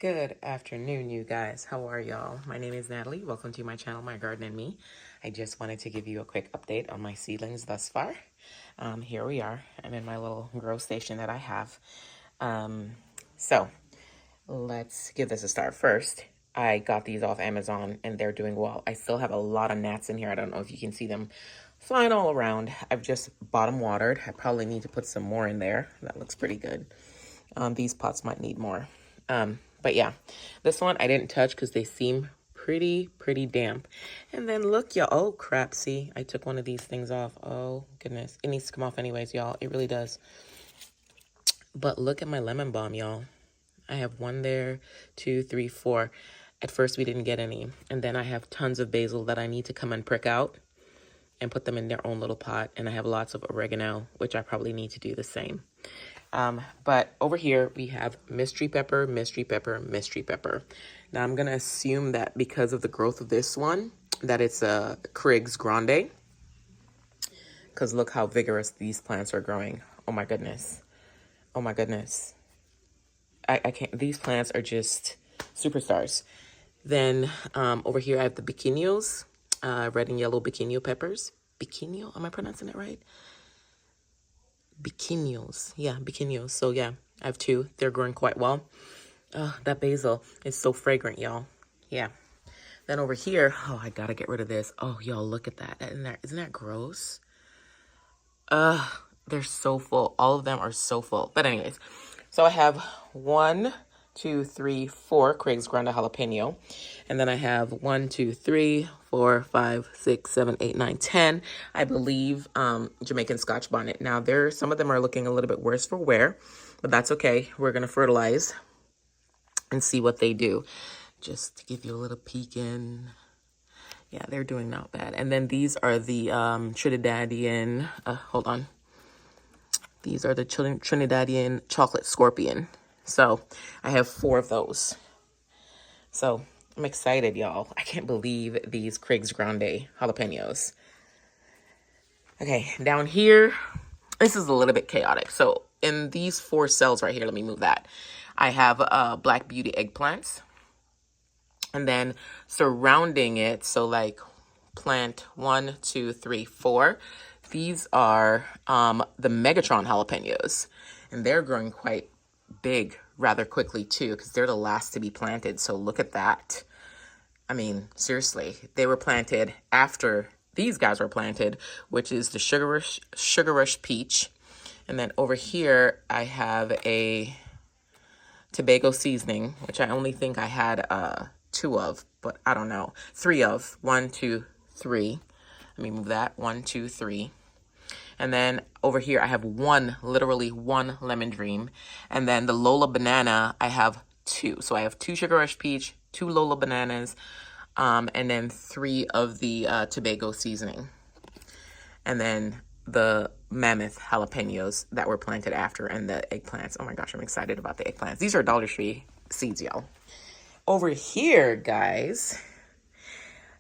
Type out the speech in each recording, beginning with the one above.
Good afternoon, you guys. How are y'all? My name is Natalie. Welcome to my channel, My Garden and Me. I just wanted to give you a quick update on my seedlings thus far. Here we are. I'm in my little grow station that I have. So let's give this a start. First, I got these off Amazon and they're doing well. I still have a lot of gnats in here. I don't know if you can see them flying all around. I've just bottom watered. I probably need to put some more in there. That looks pretty good. These pots might need more. But yeah, this one I didn't touch because they seem pretty damp. And then look, y'all. Oh, crap. See, I took one of these things off. Oh, goodness. It needs to come off anyways, y'all. It really does. But look at my lemon balm, y'all. I have one there, 2, 3, 4. At first, we didn't get any. And then I have tons of basil that I need to come and prick out and put them in their own little pot. And I have lots of oregano, which I probably need to do the same. But over here we have mystery pepper. Now I'm going to assume that because of the growth of this one, that it's a Krig's Grande. Because look how vigorous these plants are growing. Oh my goodness. Oh my goodness. I can't, these plants are just superstars. Then over here I have the biquinios, red and yellow biquinio peppers. Biquinio, am I pronouncing it right? Biquinios. Yeah, biquinios. So yeah, I have 2. They're growing quite well. That basil is so fragrant, y'all. Yeah. Then over here, oh, I gotta get rid of this. Oh, y'all, look at that. Isn't that gross? They're so full. All of them are so full. But anyways, so I have 1, 2, 3, 4 Craig's Grande jalapeno. And then I have 1, 2, 3, 4, 5, 6, 7, 8, 9, 10. I believe Jamaican Scotch bonnet. Now some of them are looking a little bit worse for wear, but that's okay. We're gonna fertilize and see what they do. Just to give you a little peek in. Yeah, they're doing not bad. And then these are the Trinidadian, hold on. These are the Trinidadian chocolate scorpion. So I have 4 of those. So I'm excited, y'all. I can't believe these Craig's Grande jalapenos. Okay, down here, this is a little bit chaotic. So in these 4 cells right here, let me move that. I have Black Beauty eggplants. And then surrounding it, so like plant 1, 2, 3, 4. These are the Megatron jalapenos. And they're growing quite big rather quickly too, because they're the last to be planted. So look at that. I mean, seriously, they were planted after these guys were planted, which is the Sugar Rush Peach. And then over here, I have a Tobago seasoning, which I only think I had 2 of, but I don't know. 3 of. 1, 2, 3. Let me move that. 1, 2, 3. And then over here, I have literally one Lemon Dream. And then the Lola Banana, I have 2. So I have 2 Sugar Rush Peach, 2 Lola Bananas, and then 3 of the Tobago seasoning. And then the Mammoth jalapenos that were planted after, and the eggplants. Oh my gosh, I'm excited about the eggplants. These are Dollar Tree seeds, y'all. Over here, guys,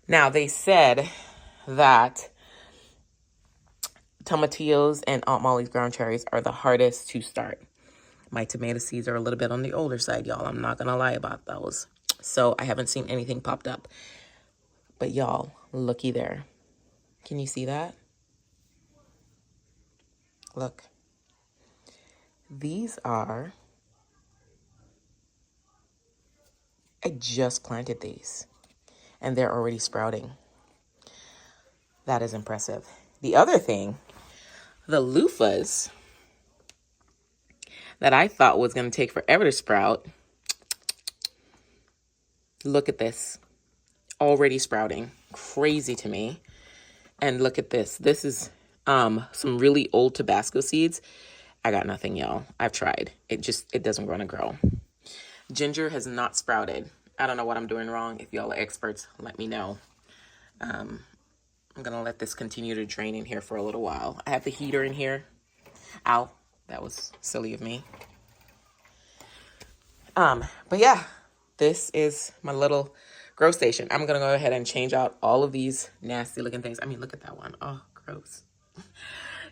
now they said that tomatillos and Aunt Molly's ground cherries are the hardest to start. My tomato seeds are a little bit on the older side, y'all. I'm not gonna lie about those. So I haven't seen anything popped up. But y'all, looky there. Can you see that? Look. These are... I just planted these. And they're already sprouting. That is impressive. The other thing, the loofahs that I thought was going to take forever to sprout. Look at this. Already sprouting. Crazy to me. And look at this. This is some really old Tabasco seeds. I got nothing, y'all. I've tried. It doesn't want to grow. Ginger has not sprouted. I don't know what I'm doing wrong. If y'all are experts, let me know. I'm going to let this continue to drain in here for a little while. I have the heater in here. Ow, that was silly of me. But yeah, this is my little grow station. I'm going to go ahead and change out all of these nasty looking things. I mean, look at that one. Oh, gross.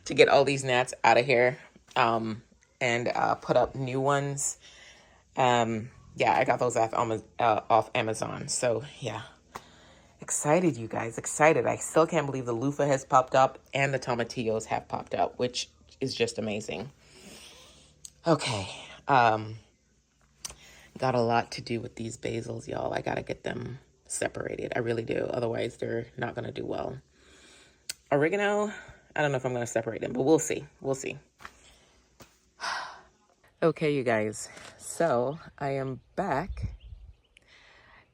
To get all these gnats out of here and put up new ones. Yeah, I got those off Amazon. So yeah, excited, you guys, excited. I still can't believe the loofah has popped up and the tomatillos have popped up, which is just amazing. Okay, got a lot to do with these basils, y'all. I gotta get them separated. I really do. Otherwise, they're not gonna do well. Oregano, I don't know if I'm gonna separate them, but we'll see. We'll see. Okay, you guys. So I am back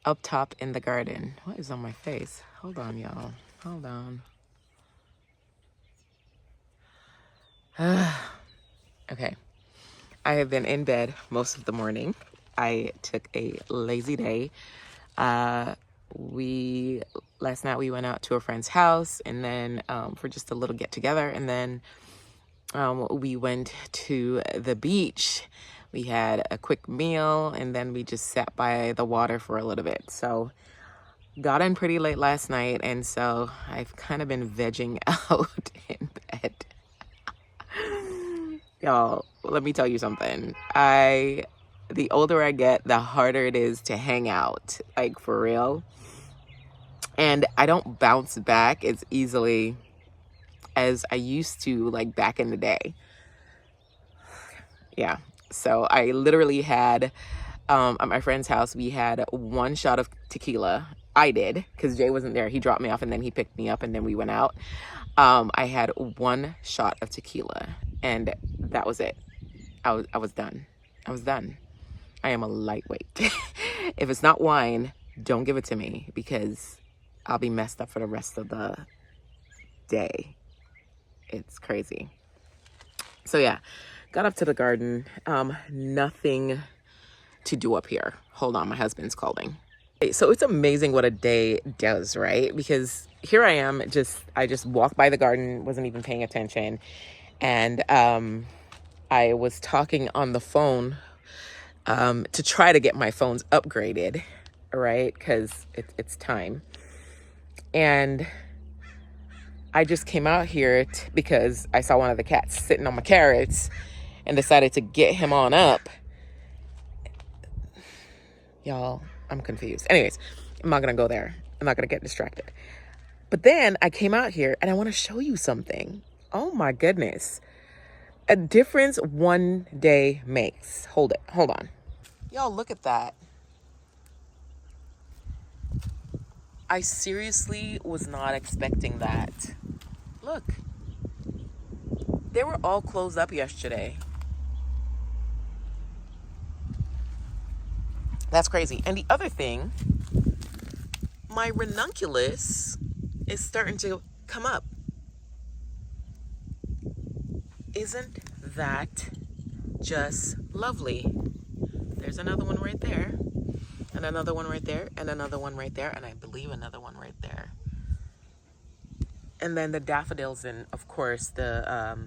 up top in the garden. What is on my face? Hold on, y'all. Hold on. Okay. I have been in bed most of the morning. I took a lazy day. Last night we went out to a friend's house, and then for just a little get together, and then we went to the beach. We had a quick meal, and then we just sat by the water for a little bit. So got in pretty late last night, and so I've kind of been vegging out in bed. Y'all, let me tell you something. The older I get, the harder it is to hang out, like for real. And I don't bounce back as easily as I used to, like back in the day. Yeah. So I literally had, at my friend's house, we had one shot of tequila. I did, because Jay wasn't there. He dropped me off and then he picked me up and then we went out. I had one shot of tequila and that was it. I was done. I was done. I am a lightweight. If it's not wine, don't give it to me because I'll be messed up for the rest of the day. It's crazy. So yeah, got up to the garden. Nothing to do up here. Hold on, my husband's calling. So it's amazing what a day does, right? Because here I am, I just walked by the garden, wasn't even paying attention. And I was talking on the phone to try to get my phones upgraded, right? Because it's time. And I just came out here because I saw one of the cats sitting on my carrots and decided to get him on up. Y'all, I'm confused. Anyways, I'm not going to go there. I'm not going to get distracted. But then I came out here and I want to show you something. Oh my goodness. A difference one day makes. Hold on. Y'all, look at that. I seriously was not expecting that. Look. They were all closed up yesterday. That's crazy. And the other thing, my ranunculus is starting to come up. Isn't that just lovely? There's another one right there, and another one right there, and another one right there, and I believe another one right there. And then the daffodils and, of course, the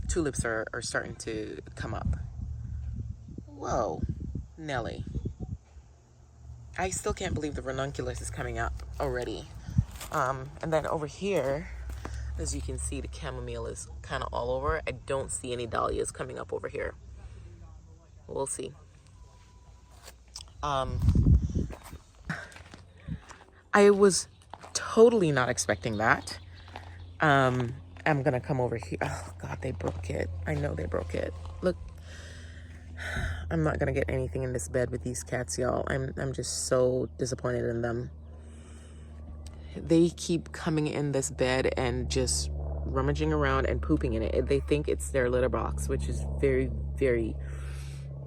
tulips are starting to come up. Whoa, Nelly. I still can't believe the ranunculus is coming up already. And then over here, as you can see, the chamomile is kind of all over. I don't see any dahlias coming up over here. We'll see. I was totally not expecting that. I'm gonna come over here. Oh God, they broke it. I know they broke it. Look, I'm not gonna get anything in this bed with these cats, y'all. I'm just so disappointed in them. They keep coming in this bed and just rummaging around and pooping in it. They think it's their litter box, which is very, very,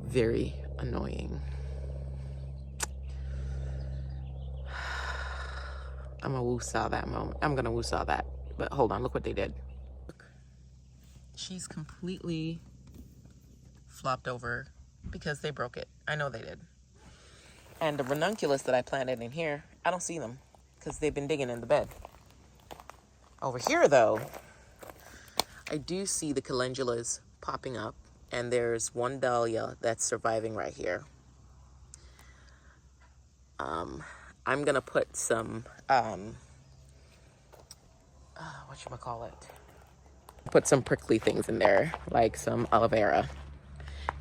very annoying. I'm gonna woo-saw that moment. I'm gonna woo-saw that. But hold on, look what they did. Look. She's completely flopped over because they broke it. I know they did. And the ranunculus that I planted in here, I don't see them because they've been digging in the bed. Over here, though, I do see the calendulas popping up, and there's one dahlia that's surviving right here. I'm gonna put some, whatchamacallit? Put some prickly things in there, like some aloe vera.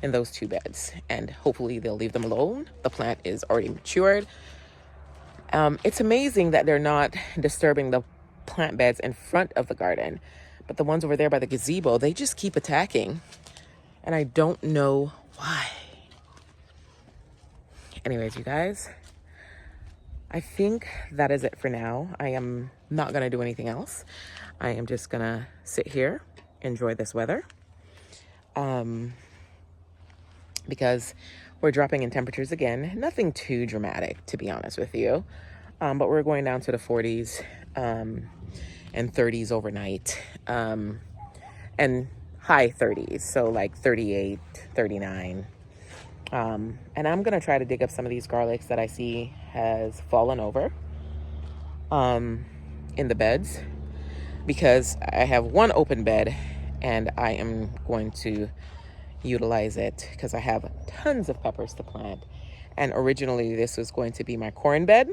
in those 2 beds, and hopefully they'll leave them alone. The plant is already matured. It's amazing that they're not disturbing the plant beds in front of the garden, but the ones over there by the gazebo, they just keep attacking, and I don't know why. Anyways, you guys, I think that is it for now. I am not going to do anything else. I am just going to sit here, enjoy this weather, because we're dropping in temperatures again. Nothing too dramatic, to be honest with you, but we're going down to the 40s and 30s overnight, and high 30s, so like 38, 39. And I'm going to try to dig up some of these garlics that I see has fallen over in the beds, because I have one open bed and I am going to utilize it because I have tons of peppers to plant. And originally this was going to be my corn bed,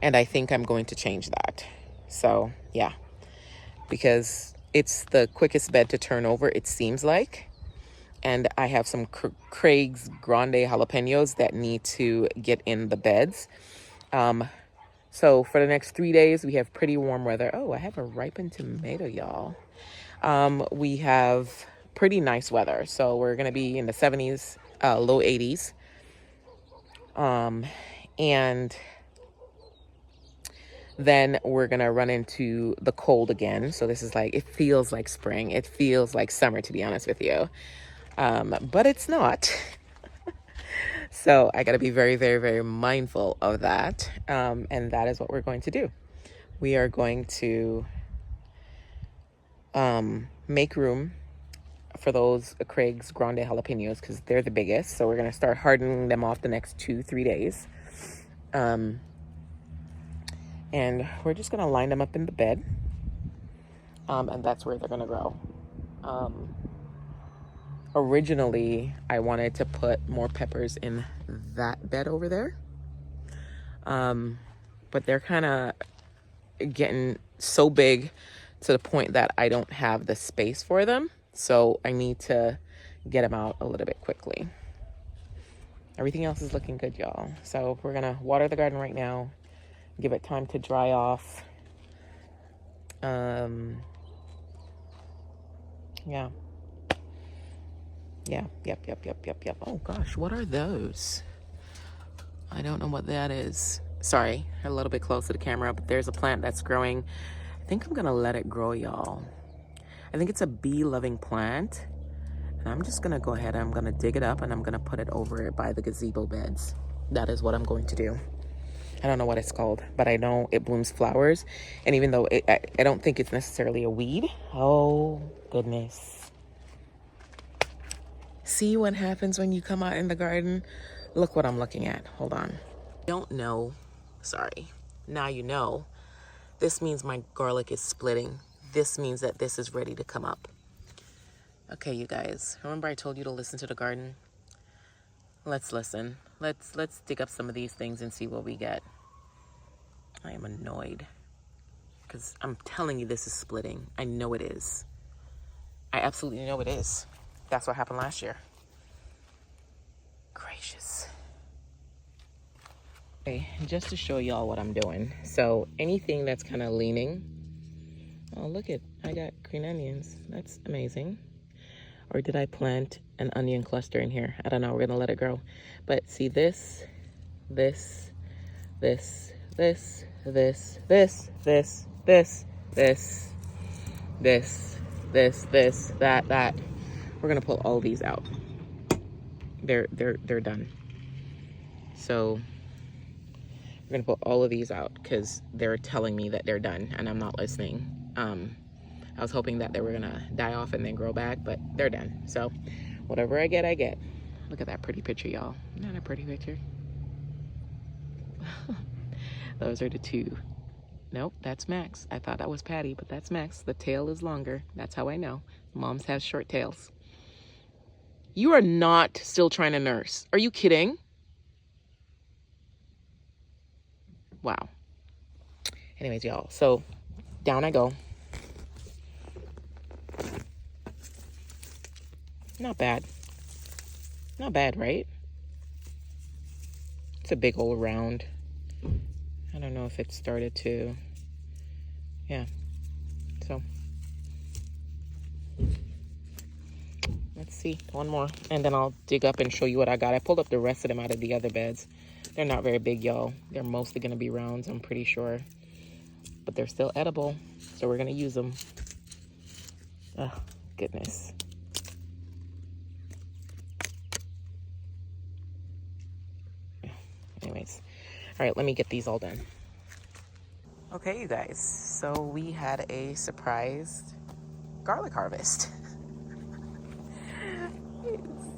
and I think I'm going to change that. So yeah, because it's the quickest bed to turn over, it seems like. And I have some Craig's Grande jalapenos that need to get in the beds. So for the next 3 days, we have pretty warm weather. Oh, I have a ripened tomato, y'all. We have pretty nice weather. So we're going to be in the 70s, low 80s. And then we're going to run into the cold again. So this is like, it feels like spring. It feels like summer, to be honest with you. But it's not. So I got to be very, very, very mindful of that. And that is what we're going to do. We are going to make room for those Craig's Grande jalapenos because they're the biggest. So we're going to start hardening them off the next 2-3 days. And we're just going to line them up in the bed. And that's where they're going to grow. Originally, I wanted to put more peppers in that bed over there. But they're kind of getting so big to the point that I don't have the space for them. So I need to get them out a little bit quickly. Everything else is looking good, y'all. So we're going to water the garden right now. Give it time to dry off. Yeah. Yeah, yep. Oh gosh, what are those? I don't know what that is. Sorry, a little bit close to the camera, but there's a plant that's growing. I think I'm gonna let it grow, y'all. I think it's a bee-loving plant. And I'm just gonna go ahead and I'm gonna dig it up and I'm gonna put it over it by the gazebo beds. That is what I'm going to do. I don't know what it's called, but I know it blooms flowers. And even though I don't think it's necessarily a weed. Oh, goodness. See what happens when you come out in the garden? Look what I'm looking at. Hold on. Don't know. Sorry. Now you know. This means my garlic is splitting. This means that this is ready to come up. Okay, you guys. Remember I told you to listen to the garden? Let's listen. Let's dig up some of these things and see what we get. I am annoyed. Because I'm telling you this is splitting. I know it is. I absolutely know it is. That's what happened last year. Gracious. Okay, just to show y'all what I'm doing. So anything that's kind of leaning. Oh, look it. I got green onions. That's amazing. Or did I plant an onion cluster in here? I don't know. We're going to let it grow. But see this, that. We're gonna pull all these out. They're done. So we're gonna pull all of these out because they're telling me that they're done and I'm not listening. I was hoping that they were gonna die off and then grow back, but they're done. So whatever I get, I get. Look at that pretty picture, y'all. Isn't that a pretty picture? Those are the 2. Nope, that's Max. I thought that was Patty, but that's Max. The tail is longer. That's how I know. Moms have short tails. You are not still trying to nurse. Are you kidding? Wow. Anyways, y'all. So down I go. Not bad. Not bad, right? It's a big old round. I don't know if it started to, yeah. So let's see, one more, and then I'll dig up and show you what I got. I pulled up the rest of them out of the other beds. They're not very big, y'all. They're mostly gonna be rounds, I'm pretty sure, but they're still edible, so we're gonna use them. Oh, goodness. Anyways, all right, let me get these all done. Okay, you guys, so we had a surprise garlic harvest.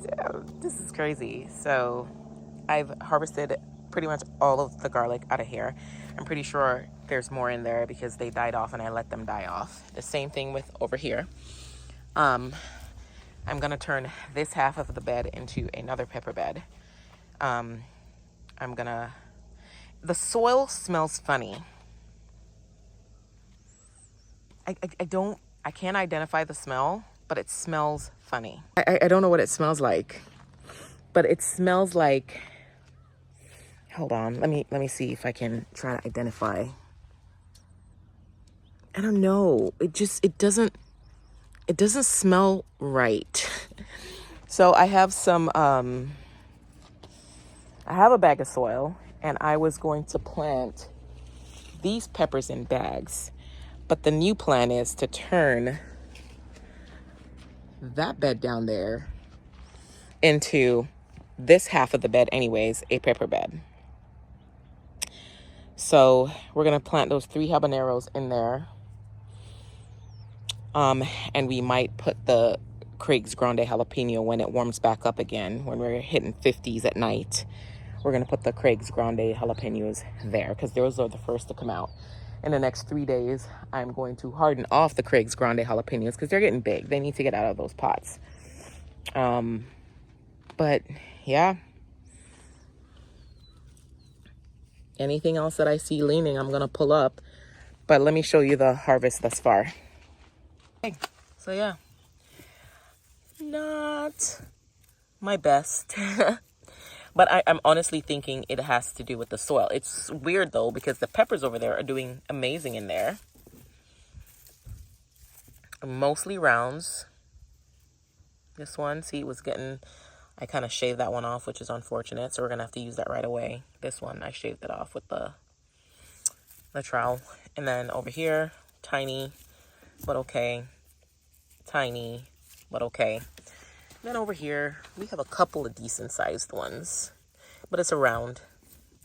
So, this is crazy. So I've harvested pretty much all of the garlic out of here. I'm pretty sure there's more in there because they died off and I let them die off. The same thing with over here. I'm gonna turn this half of the bed into another pepper bed. The soil smells funny. I can't identify the smell, but it smells funny. I don't know what it smells like, but it smells like, hold on, let me see if I can try to identify. I don't know. It doesn't smell right. So I have I have a bag of soil and I was going to plant these peppers in bags. But the new plan is to turn that bed down there into this half of the bed anyways, a pepper bed. So we're going to plant those 3 habaneros in there. And we might put the Craig's Grande jalapeno when it warms back up again, when we're hitting 50s at night. We're going to put the Craig's Grande jalapenos there because those are the first to come out. In the next 3 days, I'm going to harden off the Craig's Grande jalapenos because they're getting big. They need to get out of those pots. But yeah. Anything else that I see leaning, I'm going to pull up. But let me show you the harvest thus far. Okay. So yeah. Not my best. But I'm honestly thinking it has to do with the soil. It's weird, though, because the peppers over there are doing amazing in there. Mostly rounds. This one, see, was getting... I kind of shaved that one off, which is unfortunate. So we're going to have to use that right away. This one, I shaved it off with the trowel. And then over here, tiny, but okay. Tiny, but okay. Then over here, we have a couple of decent-sized ones. But it's a round.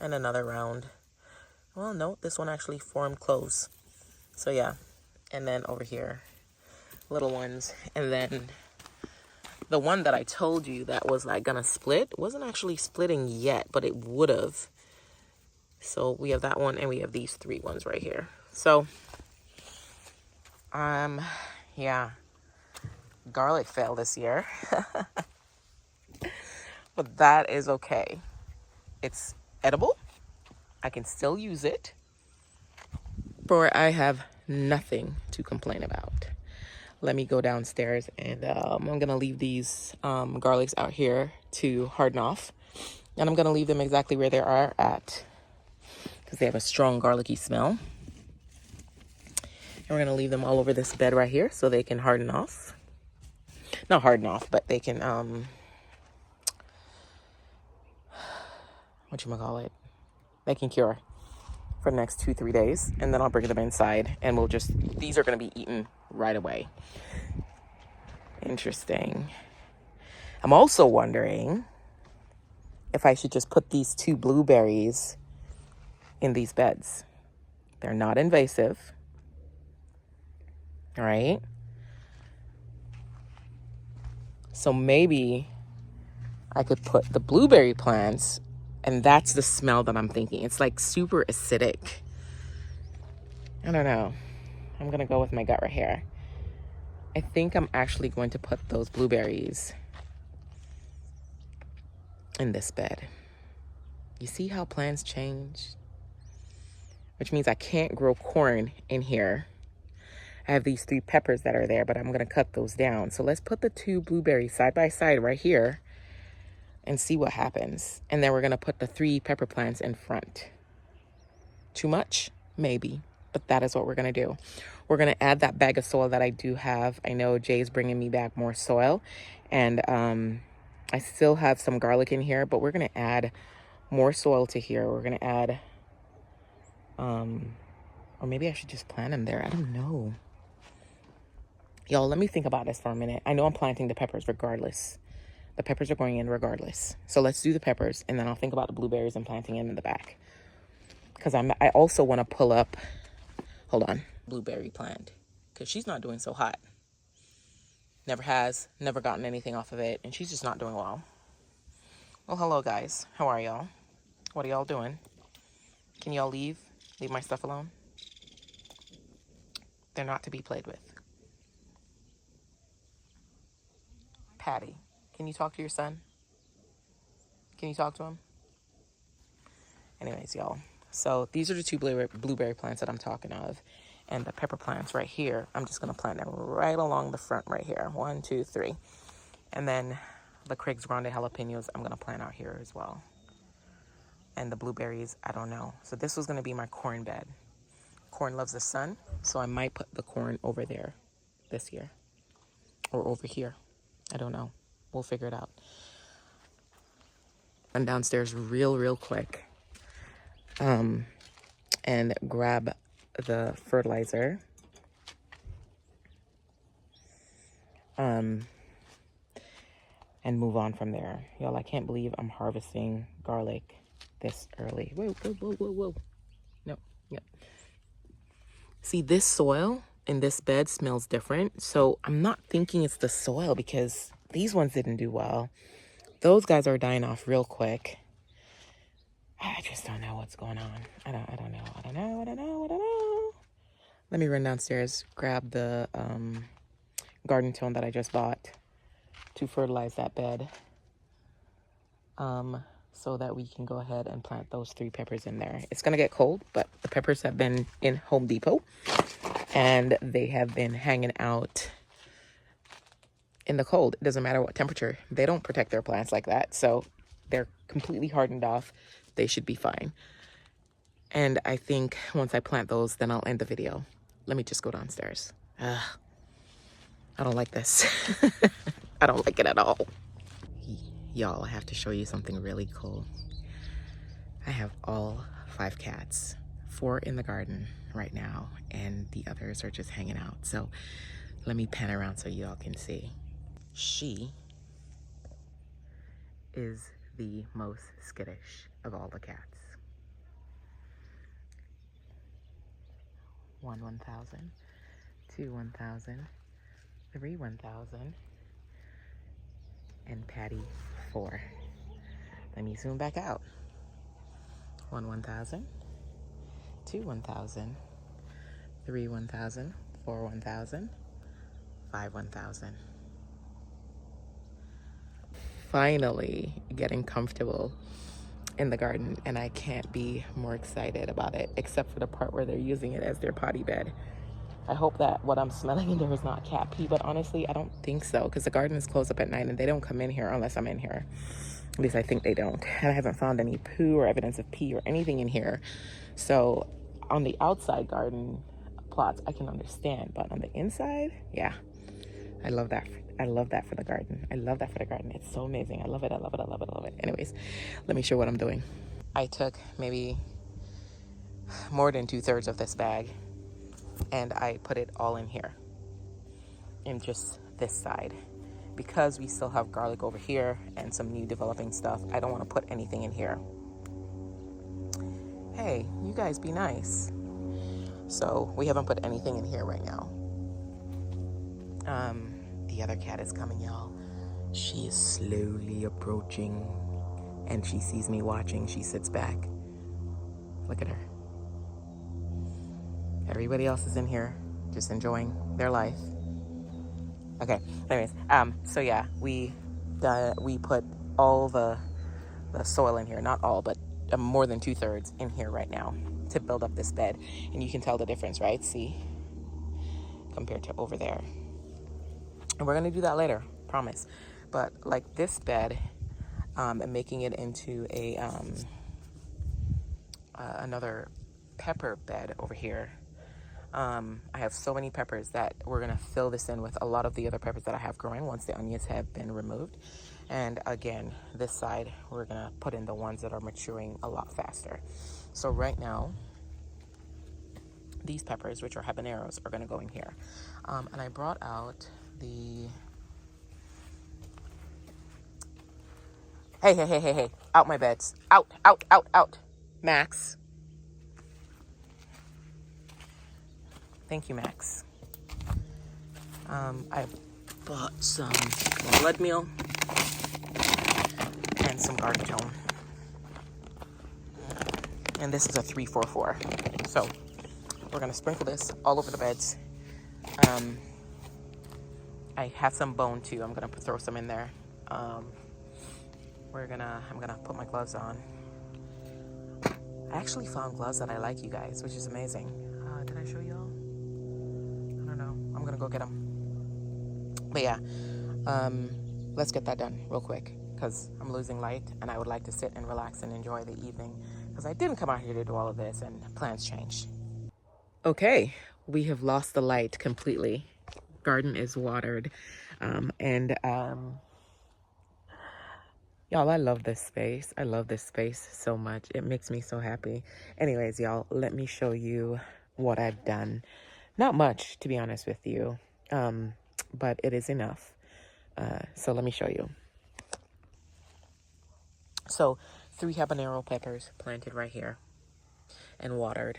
And another round. Well, no, this one actually formed close. So, yeah. And then over here, little ones. And then the one that I told you that was, like, gonna split wasn't actually splitting yet, but it would have. So, we have that one, and we have these 3 ones right here. So, yeah. Garlic fail this year. But that is okay. It's edible. I can still use it. For I have nothing to complain about. Let me go downstairs and I'm going to leave these garlics out here to harden off. And I'm going to leave them exactly where they are at because they have a strong garlicky smell. And we're going to leave them all over this bed right here so they can harden off. Not harden off, but they can, whatchamacallit, they can cure for the next 2-3 days. And then I'll bring them inside and these are going to be eaten right away. Interesting. I'm also wondering if I should just put these 2 blueberries in these beds. They're not invasive. All right. So maybe I could put the blueberry plants, and that's the smell that I'm thinking. It's like super acidic. I don't know. I'm going to go with my gut right here. I think I'm actually going to put those blueberries in this bed. You see how plants change? Which means I can't grow corn in here. I have these 3 peppers that are there, but I'm going to cut those down. So let's put the 2 blueberries side by side right here and see what happens. And then we're going to put the 3 pepper plants in front. Too much? Maybe. But that is what we're going to do. We're going to add that bag of soil that I do have. I know Jay's bringing me back more soil. And I still have some garlic in here, but we're going to add more soil to here. We're going to add, or maybe I should just plant them there. I don't know. Y'all, let me think about this for a minute. I know I'm planting the peppers regardless. The peppers are going in regardless. So let's do the peppers, and then I'll think about the blueberries and planting them in the back. Because I also want to pull up, hold on, blueberry plant. Because she's not doing so hot. Never has, never gotten anything off of it, and she's just not doing well. Well, hello guys. How are y'all? What are y'all doing? Can y'all leave? Leave my stuff alone? They're not to be played with. Patty, can you talk to your son? Can you talk to him? Anyways, y'all. So these are the 2 blueberry plants that I'm talking of. And the pepper plants right here, I'm just going to plant them right along the front right here. 1, 2, 3. And then the Craig's Grande jalapenos, I'm going to plant out here as well. And the blueberries, I don't know. So this was going to be my corn bed. Corn loves the sun, so I might put the corn over there this year. Or over here. I don't know. We'll figure it out. Run downstairs real quick. And grab the fertilizer. And move on from there. Y'all, I can't believe I'm harvesting garlic this early. Whoa. No. See, this soil in this bed smells different. So I'm not thinking it's the soil because these ones didn't do well. Those guys are dying off real quick. I just don't know what's going on. I don't know. Let me run downstairs, grab the garden tone that I just bought to fertilize that bed. So that we can go ahead and plant those 3 peppers in there. It's gonna get cold, but the peppers have been in Home Depot and they have been hanging out in the cold. It doesn't matter what temperature. They don't protect their plants like that. So they're completely hardened off. They should be fine. And I think once I plant those, then I'll end the video. Let me just go downstairs. I don't like this. I don't like it at all. Y'all, I have to show you something really cool. I have all 5 cats, 4 in the garden right now, and the others are just hanging out. So let me pan around so y'all can see. She is the most skittish of all the cats. 1 1,000, 2 1,000, 3 1,000, and Patty 4. Let me zoom back out. 1 1,000, 2 1,000, 3 1,000, 4 1,000, 5 1,000. Finally getting comfortable in the garden, and I can't be more excited about it, except for the part where they're using it as their potty bed. I hope that what I'm smelling in there is not cat pee, but honestly, I don't think so, because the garden is closed up at night and they don't come in here unless I'm in here. At least I think they don't. And I haven't found any poo or evidence of pee or anything in here. So on the outside garden plots, I can understand, but on the inside, yeah, I love that. I love that for the garden. I love that for the garden. It's so amazing. I love it. Anyways, let me show what I'm doing. I took maybe more than 2/3 of this bag and I put it all in here, in just this side. Because we still have garlic over here and some new developing stuff, I don't want to put anything in here. Hey, you guys be nice. So we haven't put anything in here right now. The other cat is coming, y'all. She is slowly approaching and she sees me watching. She sits back. Look at her. Everybody else is in here just enjoying their life. Okay, anyways, so yeah, we put all the soil in here, not all, but more than 2/3 in here right now to build up this bed. And you can tell the difference, right? See, compared to over there. And we're going to do that later, promise. But like this bed, and making it into a another pepper bed over here. I have so many peppers that we're going to fill this in with a lot of the other peppers that I have growing once the onions have been removed. And again, this side, we're going to put in the ones that are maturing a lot faster. So right now, these peppers, which are habaneros, are going to go in here. And I brought out the... Hey. Out my beds. Out. Max. Thank you, Max. I bought some blood meal and some garden. And this is a 344. So we're going to sprinkle this all over the beds. I have some bone too. I'm going to throw some in there. I'm going to put my gloves on. I actually found gloves that I like, you guys, which is amazing. Did I show y'all? I don't know. I'm going to go get them. But yeah, let's get that done real quick because I'm losing light and I would like to sit and relax and enjoy the evening because I didn't come out here to do all of this and plans changed. Okay, we have lost the light completely. Garden is watered. Y'all, I love this space. I love this space so much. It makes me so happy. Anyways, y'all, let me show you what I've done. Not much, to be honest with you, but it is enough. So let me show you. So 3 habanero peppers planted right here and watered,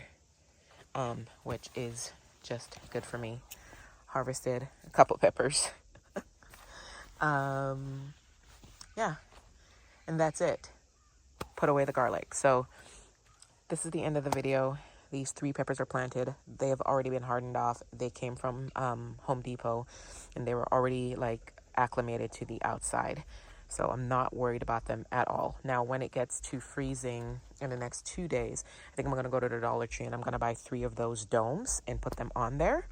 which is just good for me. Harvested a couple peppers. Yeah. And that's it. Put away the garlic. So this is the end of the video. These 3 peppers are planted. They have already been hardened off. They came from Home Depot and they were already like acclimated to the outside. So I'm not worried about them at all. Now, when it gets to freezing in the next 2 days, I think I'm going to go to the Dollar Tree and I'm going to buy 3 of those domes and put them on there.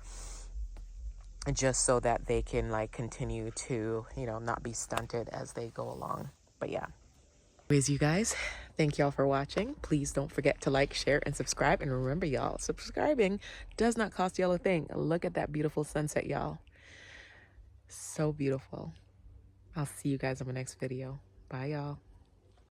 Just so that they can like continue to, not be stunted as they go along. But yeah. Anyways, you guys, thank y'all for watching. Please don't forget to like, share, and subscribe. And remember, y'all, subscribing does not cost y'all a thing. Look at that beautiful sunset, y'all. So beautiful. I'll see you guys on my next video. Bye, y'all.